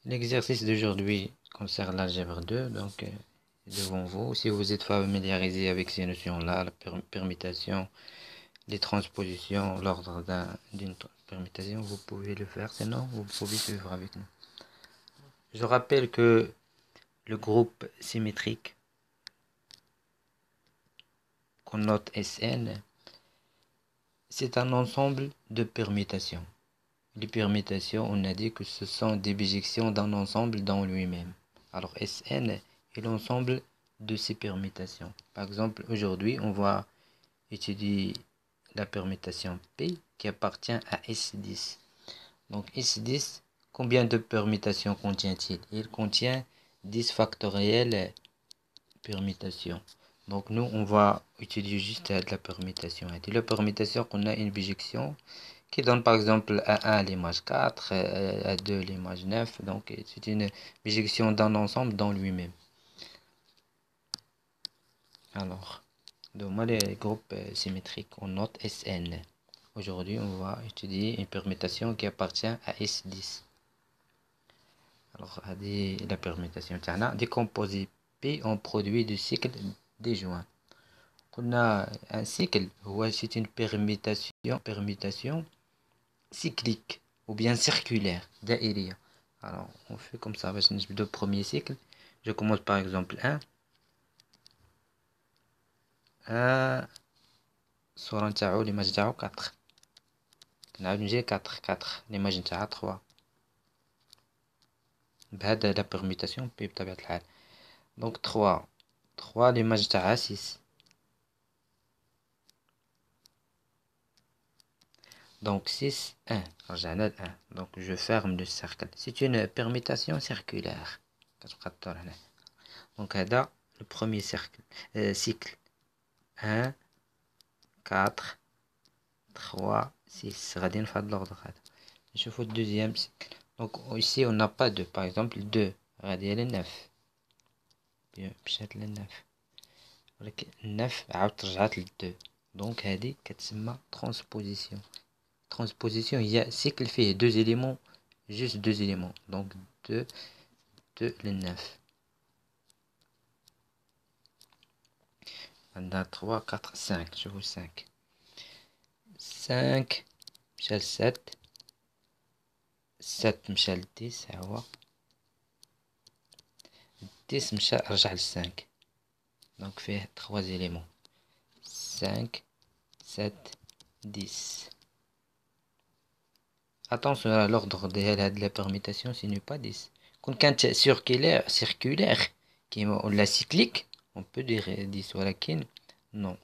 L'exercice d'aujourd'hui concerne l'algèbre 2, donc devant vous. Si vous êtes familiarisé avec ces notions-là, la permutation, les transpositions, l'ordre d'une permutation, vous pouvez le faire, sinon vous pouvez suivre avec nous. Je rappelle que le groupe symétrique qu'on note Sn, c'est un ensemble de permutations. Les permutations, on a dit que ce sont des bijections d'un ensemble dans lui-même. Alors Sn est l'ensemble de ces permutations. Par exemple, aujourd'hui, on va étudier la permutation P qui appartient à S10. Donc S10, combien de permutations contient-il? Il contient 10 factoriels permutations. Donc nous, on va étudier juste la permutation. Et la permutation, on a une bijection qui donne par exemple à 1 l'image 4, à 2 l'image 9. Donc c'est une bijection d'un ensemble dans lui-même. Alors, donne-moi les groupes symétriques. On note Sn. Aujourd'hui, on va étudier une permutation qui appartient à S10. Alors, la permutation, décomposer P en produit de cycle déjoint. On a un cycle, c'est une permutation cyclique ou bien circulaire, دائرية. Alors, on fait comme ça, le premier cycle. Je commence par exemple 1. 1 الصورة نتاعو l'image نتاعو 4. نعاود نجي 4 l'image نتاعها 3. بهذا لا permutation P بطبيعة الحال. Donc 3 l'image نتاعها 6. Donc 6, 1. رجعنا ل 1. Donc je ferme le cercle. C'est une permutation circulaire. Donc هذا le premier cycle. 1, 4, 3, 6. غادي نفهم l'ordre هذا. نشوفوا le deuxième cycle. Donc ici on n'a pas 2. Par exemple 2 غادي ل 9. Bien, مشات ل 9. ولكن 9 عاود رجعت ل 2. Donc هذه كتسمى transposition. Transposition, il y a cycle fait 2 éléments, juste 2 éléments. Donc 2 le 9. On a 3, 4, 5. Je vous 5. 5 مشى 7. 7 مشى 10. هو 10 مشى رجع ل 5. Donc fait 3 éléments. 5, 7, 10. Attention à l'ordre de la permutation, ce n'est pas 10. Quand circulaire, qui est la cyclique, on peut dire 10 ولكن non.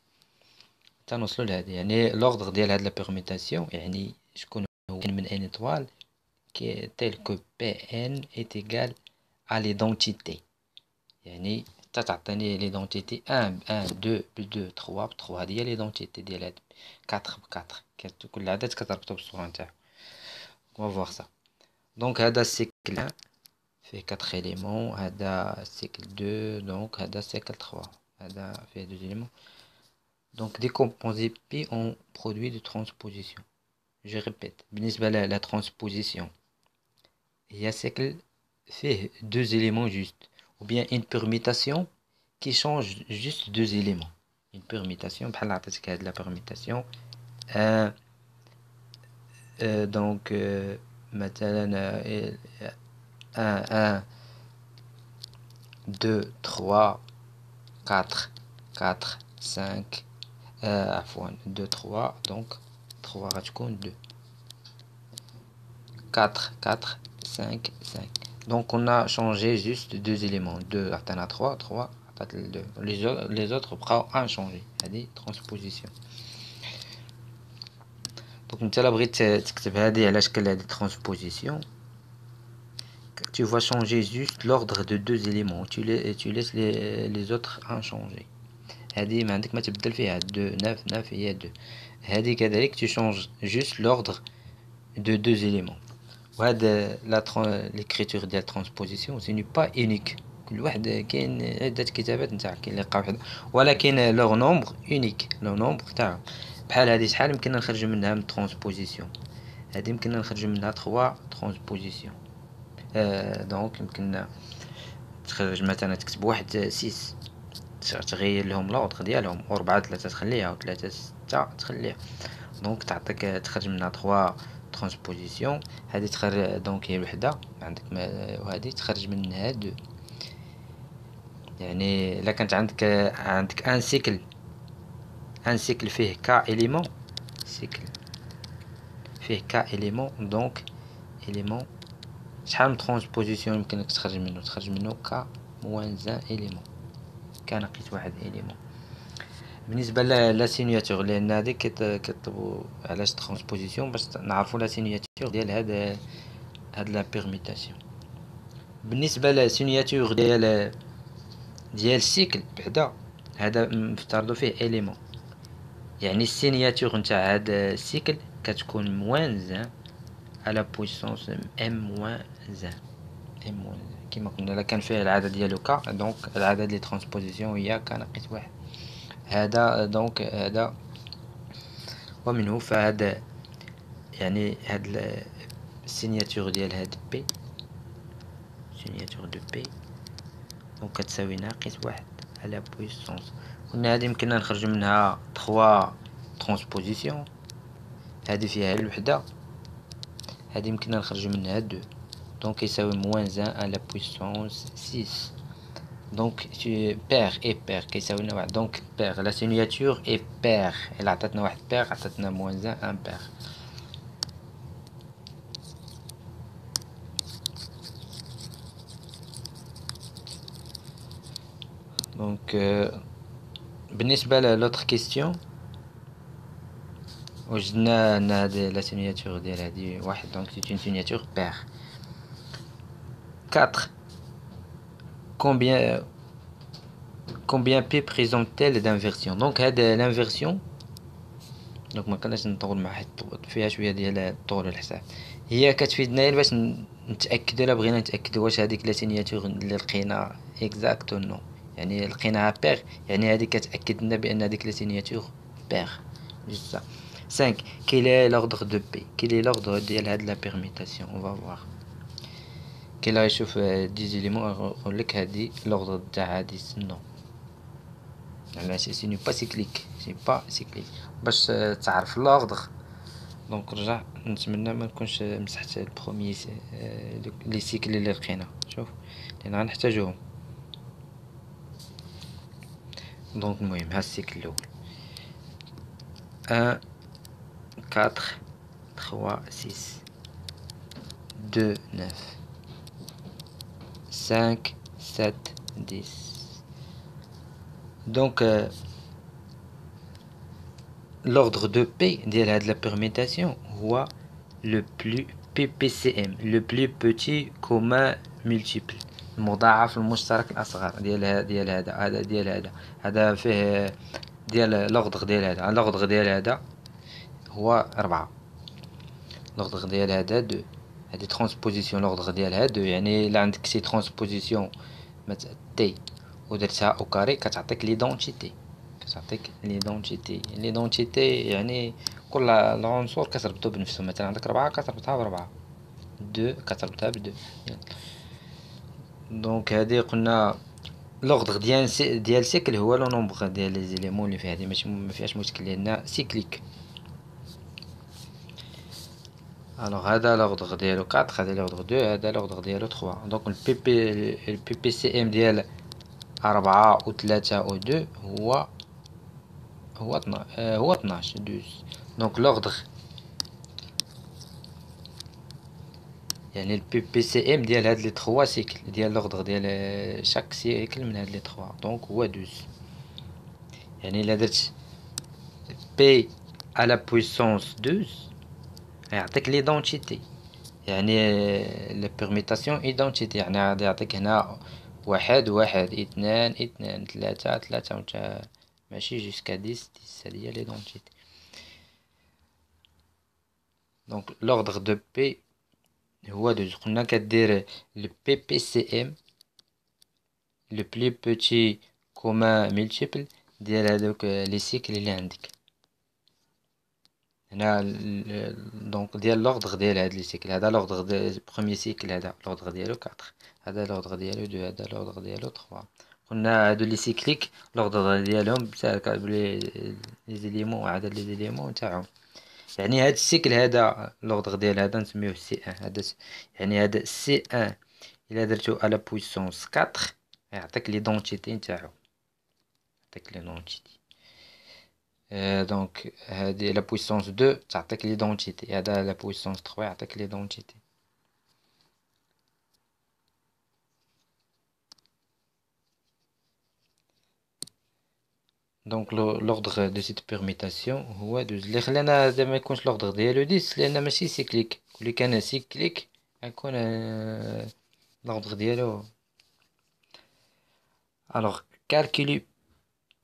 تنوصلوا لهذه يعني l'ordre ديال هاد la permutation يعني شكون هو من n étoile qui est tel que Pn est égal à l'identité. يعني تعطيني l'identité 1 2 2 3 3 هذه هي l'identité ديال هاد 4 ب 4 كل عدد كتربطو بالصورة نتاعو. On va voir ça. Donc هذا cycle 1 fait 4 éléments, هذا cycle 2, donc هذا cycle 3, هذا fait 2 éléments. Donc décomposer P en produit de transposition. Je répète, بالنسبة la transposition, il y a cycle fait 2 éléments juste, ou bien une permutation qui change juste 2 éléments. Une permutation, بحال عطيتك هاد la permutation donc مثلا 1 2 3 4 4 5 عفوا 2 3 donc 3 غتكون 2 4 4 5 5. Donc on a changé juste 2 éléments. 2 عطينا 3 3 عطات 2. Les autres بقاو inchangés. هذه transposition. Donc انت لا بغيت تكتب هذه على شكل هذه transposition, tu vas changer juste l'ordre de 2 éléments. Tu laisses les autres inchangés. هذه ما عندك ما تبدل فيها 2 9 9 هي 2. هذه كذلك tu changes juste l'ordre de 2 éléments. وهذا l'écriture ديال transposition ce n'est pas unique. كل واحد كاين عدة كتابات نتاع كاين اللي يلقاو وحده ولكن leur nombre unique. leur nombre تاعهم بحال هذه شحال يمكننا نخرجوا منها من transposition. هذه يمكننا نخرجوا منها 3 transposition. دونك يمكن تخرج مثلا تكتب واحد 6 تغير لهم لوطخ ديالهم، و4 3 تخليها، و3 6 تخليها. دونك تعطيك تخرج منها 3 ترانسبوزيسيون. هذه تخرج دونك هي الوحده عندك، وهذه تخرج منها 2. يعني الا كانت عندك ان سيكل فيه كا اليمون، سيكل فيه كا اليمون، دونك اليمون شحال من ترانسبوزيسيون يمكنك تخرج منه كا موان زان اليمون، كان نقيت واحد اليمون. بالنسبه لا سينياتور، لان هذه كيطلبوا علاش ترانسبوزيسيون باش نعرفوا لا سينياتور ديال هاد لا بيرميتاسيون. بالنسبه لا سينياتور ديال السيكل بعدا، هذا مفترضوا فيه اليمون، يعني السينياتور نتاع هاد السيكل كتكون موان زان على بويسونس ام موان زان، ام موان زان كيما قلنا. الا كان فيه العدد ديالو كا، دونك العدد لي ترانسبوزيسيون هي كا ناقص واحد. هذا دونك هذا، ومنه فهذا يعني هاد السينياتور ديال هاد بي، سينياتور دو بي دونك كتساوي ناقص واحد على بويسونس. قلنا هادي يمكننا نخرجو منها 3 ترانسبوزيسيون، هادي فيها الوحدة، هادي يمكننا نخرجو منها 2، دونك يساوي موان زان على بويسونس 6. دونك بير اي بير كيساوي لنا واحد، دونك بير لا سينياتور اي بير، الا عطاتنا واحد بير عطاتنا موان زان ان بير. دونك بالنسبة للوتر كيستيون، وجدنا ان هاد لا سينياتور ديال هادي واحد، دونك سي اون سينياتور بير. 4 combien combien P présente-t-elle d'inversion؟ دونك هاد الانفيرسيون، دونك ما كناش نطول مع واحد فيها شويه ديال الطول الحساب. هي كتفيدنا باش نتاكدوا، الا بغينا نتاكدوا واش هذيك لا سينياتور اللي لقينا اكزاكت نو، يعني لقيناها بير، يعني هذه كتاكد لنا بان هذيك لا سينياتور بير. جوست ça. 5 quel est l'ordre de P؟ quel est l'ordre ديال هاد لا بيرميتاسيون؟ on va voir. كي لا يشوف 10 éléments يقول لك هادي l'ordre تاع هادي نو، يعني سي ني با سيكليك، سي با سيكليك. باش تعرف لوردر، دونك رجع نتمنى ما نكونش مسحت البروميي لي سيكل اللي لقينا، شوف لان غنحتاجوهم. دونك المهم ها السيكل الاول 1 4 3 6 2 9 5 7 10. دونك l'ordre de P ديال هاد لا permutation هو le plus PPCM، le plus petit commun multiple، المضاعف المشترك الأصغر ديال هذا فيه ديال لوغدغ ديال هذا، لوغدغ ديال هذا هو 4، لوغدغ ديال هذا 2. هذه ترانسبوزيسيون لوغدغ ديالها 2، يعني إلا عندك شي ترانسبوزيسيون تي ودرتها او كاري كتعطيك ليدونتيتي، ليدونتيتي يعني كل العنصر كتربطو بنفسه. مثلا عندك 4 كتربطها ب4، 2 كتربطها ب2. دونك هذه قلنا لوغدغ ديال سيكل هو لو نومبر ديال لي زيليمون اللي فيه، هذه ماشي ما فيهاش مشكل لان سيكليك. الوغ هذا لوغدغ ديالو 4، هذا لوغدغ 2، هذا لوغدغ ديالو 3. دونك البي بي سي ام ديال 4 و 3 و 2 هو 12. دونك لوغدغ يعني البي بي سي ام ديال هاد لي 3 سيكل، ديال لوغدغ ديال شاك سيكل من هاد لي 3، دونك هو 12. يعني الا درت بي على بويسونس 12 يعطيك ليدونتيتي، يعني لا بيرميتاسيون ايدونتيتي، يعني غادي يعطيك هنا 1 1 2 2 3 3 وانت ماشي جوسكا 10 10. هادي هي ليدونتيتي. دونك لوغدغ دو بي هو 12. قلنا كدير لو بي بي سي ام لو بلي بوتي كومان ملتيبل ديال هادوك لي سيكل اللي عندك. هنا دونك ديال لوردغ ديال هاد لي سيكل، هذا لوردغ ديال بروميي سيكل، هذا لوردغ ديالو 4، هذا لوردغ ديالو 2، هذا لوردغ ديالو 3. قلنا هادو لي سيكليك لوردغ ديالهم لي زيليمون، هذا لي زيليمون تاعهم. يعني هاد السيكل هذا لوردغ ديال هذا نسميوه سي ان. هذا يعني هذا سي ان الا درتو على بويسونس 4 يعطيك ليدونتيتي نتاعو، يعطيك ليدونتيتي. دونك هادي لا بويسونس 2 تعطيك ليدونتيتي، هذا لا بويسونس 3 يعطيك ليدونتيتي. دونك لوردغ دو سيت بيرميتاسيون هو 12. اللي خلانا هذا ما يكونش لوردغ ديالو 10 لان ماشي سيكليك، كلي كان سيكليك غيكون لوردغ ديالو. الوغ كالكولي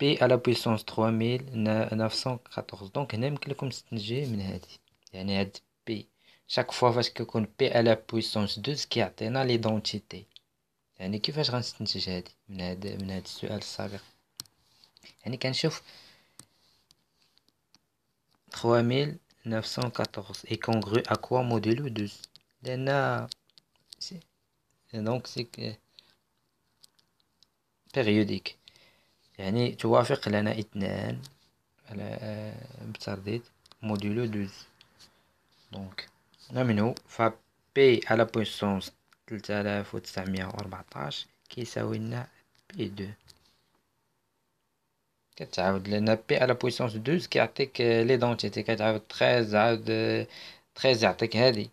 بي على بويسونس 3914. دونك هنا يمكن لكم تستنتجي من هادي، يعني هاد بي شاك فوا فاش كيكون بي على بويسونس 12 كيعطينا ليدونتيتي. يعني كيفاش غنستنتج هادي من هاد السؤال السابق؟ يعني كنشوف 3914 est congru à quoi modulo 12 لأن دونك سي بيريوديك، يعني توافق لنا 2 على بترديد موديلو 12. دونك منه ف بي على بويسونس 3914 كيساوي لنا بي 2. كتعاود لأن بي على بويسونس 12 كيعطيك ليدونتيتي، كتعاود 13 عاود 13 يعطيك هادي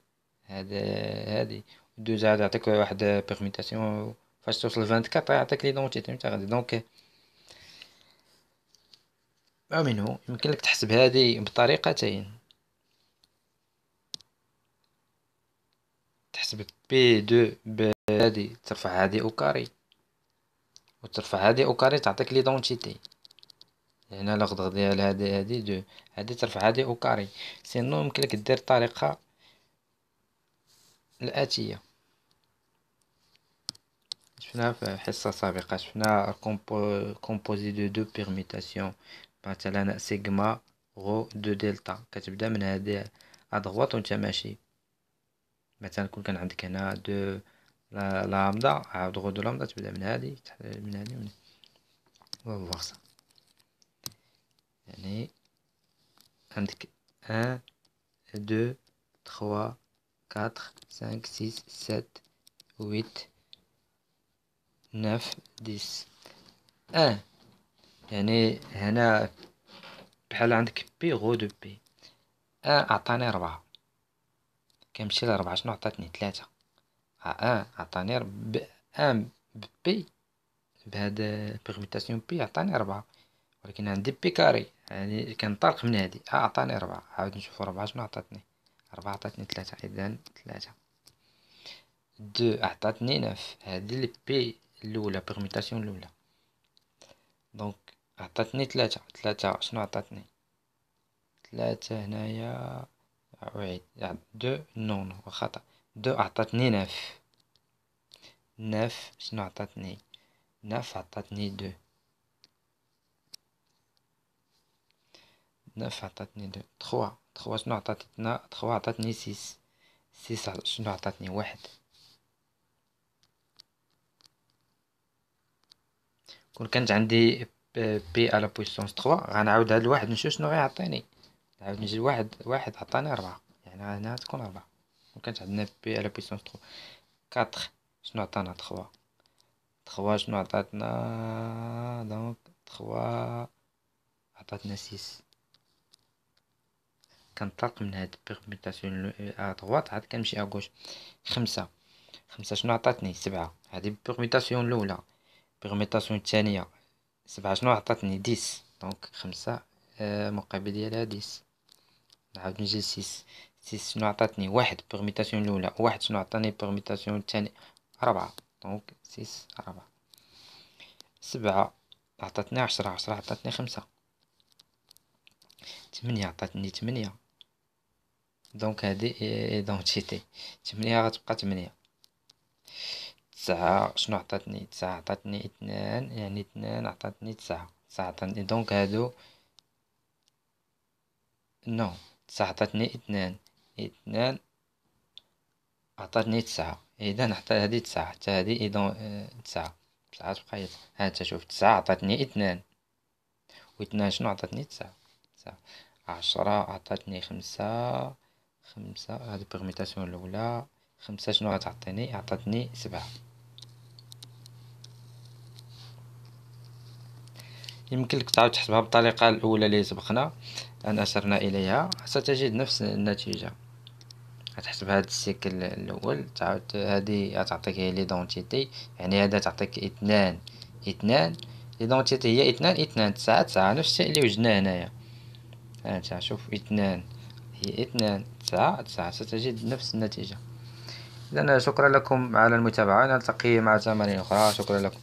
هادي 12 عاود يعطيك واحد بيرميتاسيون، فاش توصل 24 يعطيك ليدونتيتي نتا غادي. دونك منه يمكن لك تحسب هادي بطريقتين. تحسب بي 2 بهادي، ترفع هادي او كاري وترفع هادي او كاري تعطيك ليدونتيتي. هنا لغضغ ديال هادي 2، هادي ترفع هادي او كاري. سينو يمكن لك دير الطريقة الآتية. شفنا في حصة سابقة، شفنا كومبوزي دو بيرميتاسيون، مثلا سيغما غو دو دلتا، كتبدا من هادي ادغوات وانت ماشي. مثلا كون كان عندك هنا دو لامدا، عاود غو دو لامدا تبدا من هادي من هادي من فواغ سا. يعني عندك 1 2 3 4 5 6 7 8 9 10. يعني هنا بحال عندك بي غو دو بي. عطاني 4 كنمشي ل4 شنو عطاتني 3. عطاني بي بهاد بيرميتاسيون بي عطاني 4، ولكن عندي بي كاري يعني كنطلق من هادي. عطاني 4، عاود نشوف 4 شنو عطاتني. 4 عطاتني 3، إذن 3. 2 عطاتني 9، هادي لي بي الأولى بيرميتاسيون الأولى. دونك عطاتني 3 شنو عطاتني 3 هنايا. أعيد 2 نو خطأ. 2 عطاتني 9 شنو عطاتني 9 عطاتني 2 عطاتني 2. 3 شنو عطاتنا 3 عطاتني 6 شنو عطاتني 1. كون كانت عندي بي على بويسونس 3 غنعاود هاد الواحد نشوف شنو غيعطيني. نعاود نجي واحد عطاني 4، يعني هنا تكون 4. كون كانت عندنا بي على بويسونس 3 4 شنو عطانا 3 شنو عطاتنا. دونك 3 عطاتنا 6. كنطلق من هاد بيرميتاسيون ادغوات عاد كنمشي اغوش. 5 شنو عطاتني 7، هادي بيرميتاسيون الاولى. بيرميتاسيون الثانيه 7 شنو عطاتني 10. دونك 5 مقابل ديالها 10. نعاود نجي 6 شنو عطاتني 1 بيرميتاسيون الاولى. 1 شنو عطاني بيرميتاسيون الثانيه 4. دونك 6 4. 7 عطاتني 10 عطاتني 5. 8 عطاتني 8. دونك هادي ايدونتيتي 8 غتبقى 8. 9 شنو عطاتني 9 عطاتني 2، يعني 2 عطاتني 9 عطاتني. دونك هادو نو تسعة عطاتني اثنان، اثنان عطاتني تسعة، إذا حتى هادي تسعة حتى هادي إذا تسعة، تسعة تبقى ها انت شوف، تسعة عطاتني اثنان، واثنان شنو عطاتني تسعة، تسعة. عشرة عطاتني خمسة، خمسة هادي البيرميتاسيون الأولى، خمسة شنو غتعطيني، عطاتني سبعة. يمكن لك تعاود تحسبها بالطريقة الأولى اللي سبقنا أن أشرنا إليها، ستجد نفس النتيجة. غتحسب هاد السيكل الأول، تعاود هادي غتعطيك هي ليدونتيتي، يعني هذا تعطيك اثنان اثنان، ليدونتيتي هي اثنان اثنان، تسعة تسعة، نفس الشيء اللي وجدناه هنايا. هانتا شوف، اثنان هي اثنان، تسعة تسعة، ستجد نفس النتيجة. إذن شكرا لكم على المتابعة، نلتقي مع تمارين أخرى، شكرا لكم.